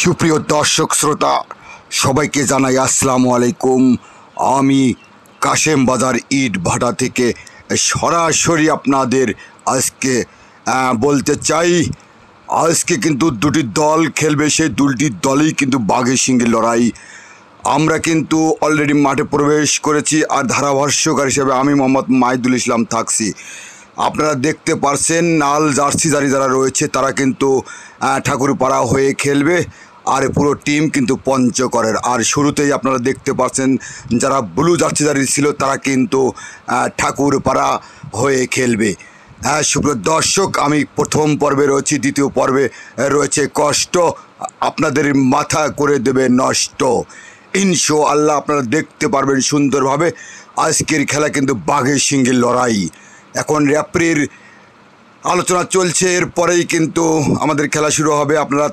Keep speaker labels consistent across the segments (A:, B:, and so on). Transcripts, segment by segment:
A: সুপ্রিয় দর্শক শ্রোতা সবাইকে জানাই আসসালামু আলাইকুম। আমি কাশেম বাজার ইট ভাটা থেকে সরাসরি আপনাদের আজকে বলতে চাই, আজকে কিন্তু দুটি দল খেলবে, সেই দুটি দলই কিন্তু বাঘে সিংহের লড়াই। আমরা কিন্তু অলরেডি মাঠে প্রবেশ করেছি, আর ধারাভাষ্যকার হিসেবে আমি মোহাম্মদ মাহিদুল ইসলাম থাকছি। আপনারা দেখতে পারছেন লাল জার্সিধারী যারা রয়েছে তারা কিন্তু ঠাকুরপাড়া হয়ে খেলবে, আর পুরো টিম কিন্তু পঞ্চগড়ের। আর শুরুতেই আপনারা দেখতে পাচ্ছেন যারা ব্লু জার্সিধারী ছিল তারা কিন্তু ঠাকুরপাড়া হয়ে খেলবে। সুপ্রিয় দর্শক, আমি প্রথম পর্বে রয়েছি, দ্বিতীয় পর্বে রয়েছে কষ্ট, আপনাদের মাথা করে দেবে নষ্ট। ইনশাআল্লাহ আপনারা দেখতে পারবেন সুন্দরভাবে। আজকের খেলা কিন্তু বাঘে সিংহের লড়াই। এখন রেফারির আলোচনা চলছে, এরপরেই কিন্তু আমাদের খেলা শুরু হবে। আপনারা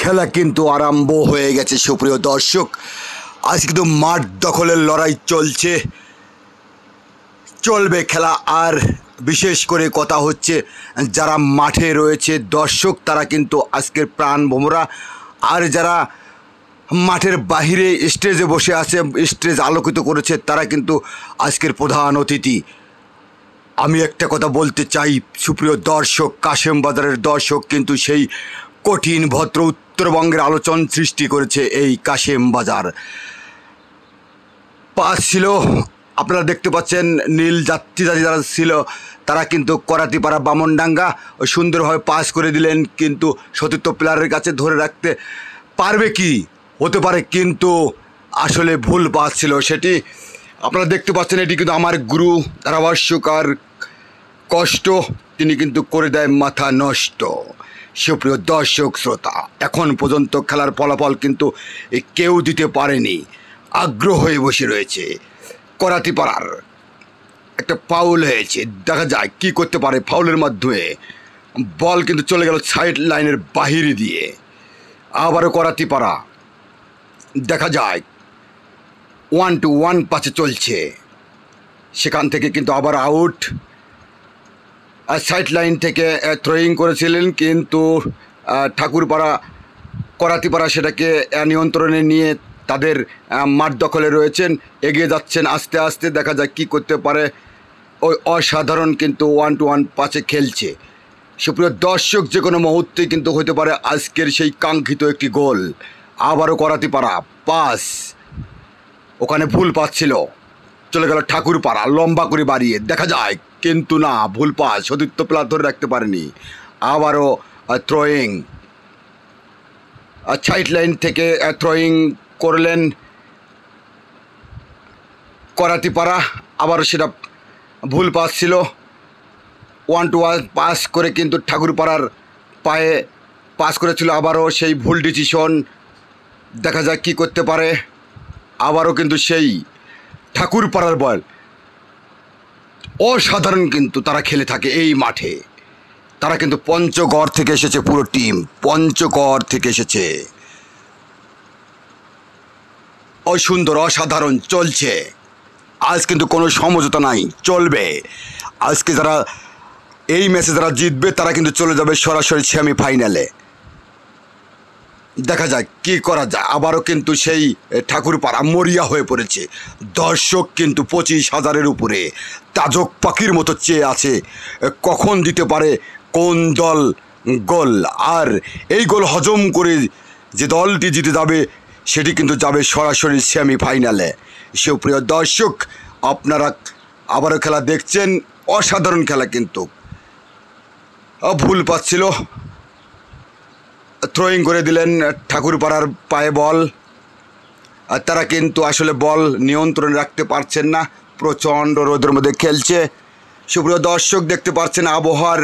A: খেলা কিন্তু আরম্ভ হয়ে গেছে। সুপ্রিয় দর্শক, আজ কিন্তু মাঠ দখলের লড়াই চলবে খেলা। আর বিশেষ করে কথা হচ্ছে যারা মাঠে রয়েছে দর্শক তারা কিন্তু আজকের প্রাণ ভোমরা, আর যারা মাঠের বাহিরে স্টেজে বসে আছে, স্টেজ আলোকিত করেছে, তারা কিন্তু আজকের প্রধান অতিথি। আমি একটা কথা বলতে চাই সুপ্রিয় দর্শক, কাশেম বাজারের দর্শক কিন্তু সেই কঠিন ভদ্র উত্তরবঙ্গের আলোচনা সৃষ্টি করেছে এই কাশেম বাজার। পাস ছিল, আপনারা দেখতে পাচ্ছেন নীল যাত্রীদারি যারা ছিল তারা কিন্তু করাতিপাড়া বামনডাঙ্গা সুন্দরভাবে পাস করে দিলেন, কিন্তু সতীর্থ প্লেয়ারের কাছে ধরে রাখতে পারবে কি, হতে পারে, কিন্তু আসলে ভুল পাস ছিল সেটি। আপনারা দেখতে পাচ্ছেন এটি কিন্তু আমার গুরু ধারাভাষ্যকার কষ্ট, তিনি কিন্তু করে দেয় মাথা নষ্ট। সুপ্রিয় দর্শক শ্রোতা, এখন পর্যন্ত খেলার ফলাফল কিন্তু কেউ দিতে পারেনি, আগ্রহ হয়ে বসে রয়েছে। করাতিপাড়ার একটা ফাউল হয়েছে, দেখা যায় কি করতে পারে। ফাউলের মাধ্যমে বল কিন্তু চলে গেল সাইড লাইনের বাহিরে দিয়ে। আবারও করাতিপাড়া, দেখা যায় 1-1 পাশে চলছে, সেখান থেকে কিন্তু আবার আউট। আর সাইড লাইন থেকে থ্রোয়িং করেছিলেন, কিন্তু ঠাকুরপাড়া করাতিপাড়া সেটাকে নিয়ন্ত্রণে নিয়ে তাদের মাঠ দখলে রয়েছেন, এগিয়ে যাচ্ছেন আস্তে আস্তে। দেখা যায় কি করতে পারে, ওই অসাধারণ কিন্তু 1-1 পাশে খেলছে। সুপ্রিয় দর্শক, যে কোনো মুহূর্তে কিন্তু হতে পারে আজকের সেই কাঙ্ক্ষিত একটি গোল। আবারও করাতিপাড়া পাস, ওখানে ভুল পাচ্ছিল, চলে গেল ঠাকুরপাড়া লম্বা করে বাড়িয়ে, দেখা যায় কিন্তু না, ভুল পাস, সতীর্থ প্লেয়ার ধরে রাখতে পারেনি। আবারও থ্রোয়িং, সাইড লাইন থেকে থ্রোয়িং করলেন করাতিপাড়া, আবারও সেটা ভুল পাস ছিল। 1-1 পাস করে কিন্তু ঠাকুরপাড়ার পায়ে পাস করেছিল, আবারও সেই ভুল ডিসিশন। দেখা যাক কী করতে পারে। আবারও কিন্তু সেই ঠাকুরপাড়ার বল, অসাধারণ কিন্তু তারা খেলে থাকে এই মাঠে। তারা কিন্তু পঞ্চগড় থেকে এসেছে, পুরো টিম পঞ্চগড় থেকে এসেছে। সুন্দর অসাধারণ চলছে, আজ কিন্তু কোনো সমঝোতা নাই, চলবে। আজকে যারা এই ম্যাচে যারা জিতবে তারা কিন্তু চলে যাবে সরাসরি সেমিফাইনালে। দেখা যায় কি করা যায়। আবারও কিন্তু সেই ঠাকুরপাড়া মরিয়া হয়ে পড়েছে, দর্শক কিন্তু 25,000-এর উপরে তাজক পাখির মতো চেয়ে আছে কখন দিতে পারে কোন দল গোল। আর এই গোল হজম করে যে দলটি জিতে যাবে সেটি কিন্তু যাবে সরাসরি সেমিফাইনালে। সুপ্রিয় দর্শক, আপনারা আবারও খেলা দেখছেন, অসাধারণ খেলা, কিন্তু ভুল পাচ্ছিল, থ্রোয়িং করে দিলেন ঠাকুরপাড়ার পায়ে বল। আর তারা কিন্তু আসলে বল নিয়ন্ত্রণে রাখতে পারছেন না, প্রচণ্ড রোদের মধ্যে খেলছে। সুপ্রিয় দর্শক, দেখতে পাচ্ছেন আবহাওয়ার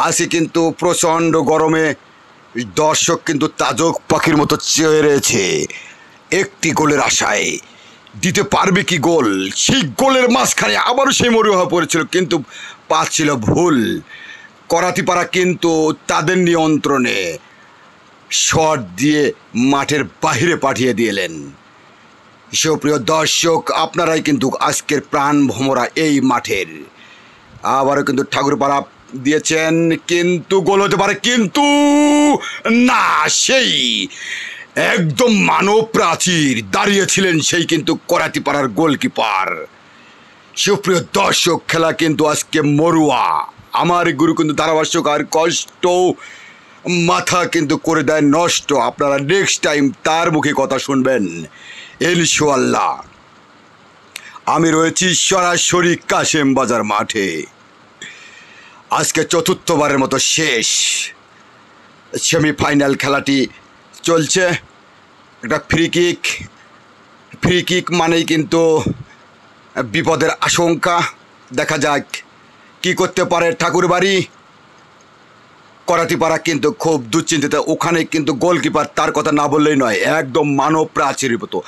A: আসি কিন্তু প্রচণ্ড গরমে দর্শক কিন্তু তাজক পাখির মতো চেয়ে রয়েছে একটি গোলের আশায়। দিতে পারবে কি গোল? সেই গোলের মাঝখানে আবারও সেই মরিয়া হয়ে পড়েছিল, কিন্তু পাচ্ছিল ভুল। করাতিপাড়া কিন্তু তাদের নিয়ন্ত্রণে শট দিয়ে মাঠের বাহিরে পাঠিয়ে দিলেন। সুপ্রিয় দর্শক, আপনারাই কিন্তু আজকের প্রাণ ভোমরা এই মাঠের। আবারও কিন্তু ঠাকুরপাড়া দিয়েছেন, কিন্তু গোল হতে পারে, কিন্তু না, সেই একদম মানব প্রাচীর দাঁড়িয়েছিলেন সেই কিন্তু করাতিপাড়ার গোলকিপার। সুপ্রিয় দর্শক, খেলা কিন্তু আজকে মরুয়া। আমার গুরু কিন্তু ধারাভাষ্যকার কষ্ট মাথা কিন্তু করে দেয় নষ্ট। আপনারা নেক্সট টাইম তার মুখে কথা শুনবেন ইনশাআল্লাহ। আমি রয়েছি সরাসরি কাশেম বাজার মাঠে। আজকে চতুর্থবারের মতো শেষ সেমিফাইনাল খেলাটি চলছে। একটা ফ্রি কিক মানেই কিন্তু বিপদের আশঙ্কা। দেখা যাক কি করতে পারে ঠাকুরবাড়ি। করাতিপাড়া কিন্তু খুব দুশ্চিন্তিত। ওখানে কিন্তু গোলকিপার তার কথা না বললেই নয়, একদম মানব প্রাচীরের মতো,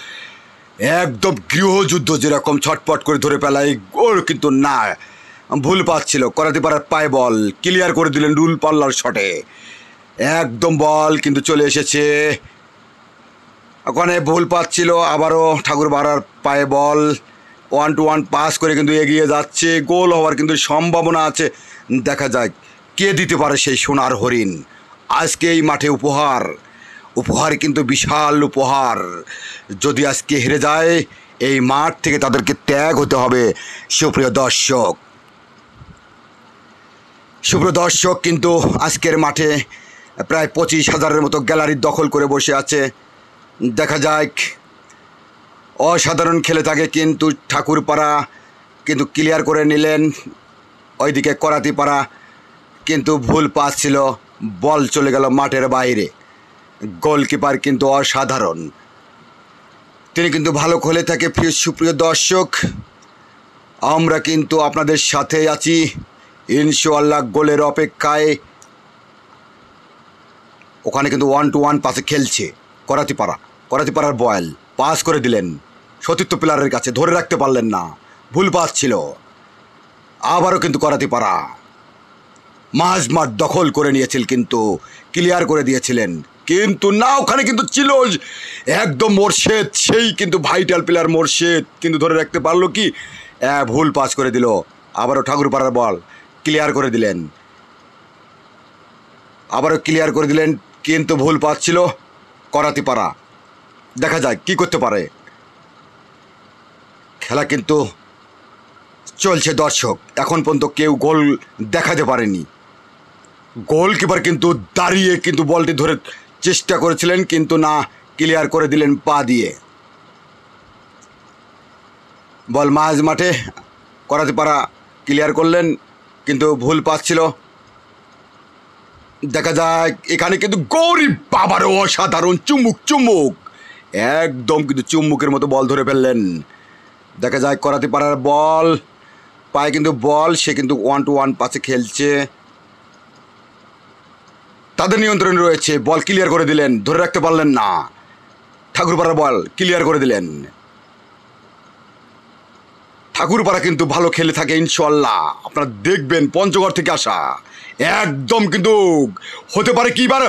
A: একদম গৃহযুদ্ধ যেরকম ছটপট করে ধরে ফেলায়। গোল কিন্তু না, ভুল পাচ্ছিল। করাতিপাড়ার পায়ে বল ক্লিয়ার করে দিলেন রুল পাল্লার শটে। একদম বল কিন্তু চলে এসেছে, ওখানে ভুল পাচ্ছিল। আবারও ঠাকুরপাড়ার পায়ে বল, 1-1 পাস করে কিন্তু এগিয়ে যাচ্ছে। গোল হওয়ার কিন্তু সম্ভাবনা আছে। দেখা যাক কে দিতে পারে সেই সোনার হরিণ। আজকে এই মাঠে উপহার কিন্তু বিশাল উপহার। যদি আজকে হেরে যায় এই মাঠ থেকে তাদেরকে ত্যাগ হতে হবে। সুপ্রিয় দর্শক, কিন্তু আজকের মাঠে প্রায় 25,000-এর মতো গ্যালারি দখল করে বসে আছে। দেখা যাক, অসাধারণ খেলে থাকে কিন্তু ঠাকুরপাড়া কিন্তু ক্লিয়ার করে নিলেন। ওইদিকে করাতিপাড়া কিন্তু ভুল পাস ছিল, বল চলে গেল মাঠের বাইরে। গোলকিপার কিন্তু অসাধারণ, তিনি কিন্তু ভালো খেলে থাকে। সুপ্রিয় দর্শক, আমরা কিন্তু আপনাদের সাথে আছি ইনশাআল্লাহ গোলের অপেক্ষায়। ওখানে কিন্তু 1-1 পাসে খেলছে করাতিপাড়ার বল পাস করে দিলেন সতীর্থ প্লেয়ারের কাছে, ধরে রাখতে পারলেন না, ভুল পাস ছিল। আবারও কিন্তু করাতিপাড়া মাঝমাঠ দখল করে নিয়েছিল, কিন্তু ক্লিয়ার করে দিয়েছিলেন, কিন্তু না, ওখানে কিন্তু ছিল একদম মোর্শেদ, সেই কিন্তু ভাইটাল প্লেয়ার মোর্শেদ, কিন্তু ধরে রাখতে পারলো কি, ভুল পাস করে দিল। আবারও ঠাকুরপাড়ার বল ক্লিয়ার করে দিলেন, কিন্তু ভুল পাস ছিল করাতিপাড়া। দেখা যায় কি করতে পারে। খেলা কিন্তু চলছে দর্শক, এখন পর্যন্ত কেউ গোল দেখাতে পারেনি। গোলকিপার কিন্তু দাঁড়িয়ে কিন্তু বলটি ধরে চেষ্টা করেছিলেন, কিন্তু না, ক্লিয়ার করে দিলেন পা দিয়ে। বল মাঝ মাঠে, করাতিপাড়া ক্লিয়ার করলেন, কিন্তু ভুল পাচ্ছিল। দেখা যায় এখানে কিন্তু গৌরী বাবারও অসাধারণ চুম্বুক, একদম কিন্তু চুম্বুকের মতো বল ধরে ফেললেন। দেখা যায় করাতিপাড়ার বল পায়ে কিন্তু বল, সে কিন্তু 1-1 পাসে খেলছে, তাদের নিয়ন্ত্রণে রয়েছে। বল ক্লিয়ার করে দিলেন, ধরে রাখতে পারলেন না। ঠাকুরপাড়ার বল ক্লিয়ার করে দিলেন। ঠাকুরপাড়া কিন্তু ভালো খেলে থাকে ইনশাআল্লাহ, আপনারা দেখবেন। পঞ্চগড় থেকে আসা, একদম কিন্তু হতে পারে কি বার,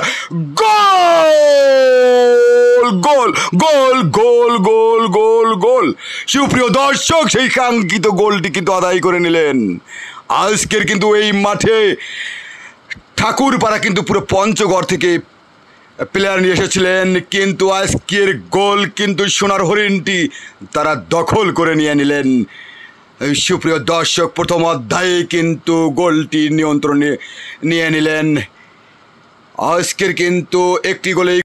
A: গোল। সুপ্রিয় দর্শক, সেই কাঙ্ক্ষিত গোলটি কিন্তু আদায় করে নিলেন। আজকের কিন্তু এই মাঠে ঠাকুরপাড়া কিন্তু পুরো পঞ্চগড় থেকে প্লেয়ার নিয়ে এসেছিলেন, কিন্তু আজকের গোল কিন্তু সোনার হরিণটি তারা দখল করে নিয়ে নিলেন। সুপ্রিয় দর্শক, প্রথম অধ্যায়ে কিন্তু গোলটি নিয়ন্ত্রণে নিয়ে নিলেন। আজকের কিন্তু একটি গোলেই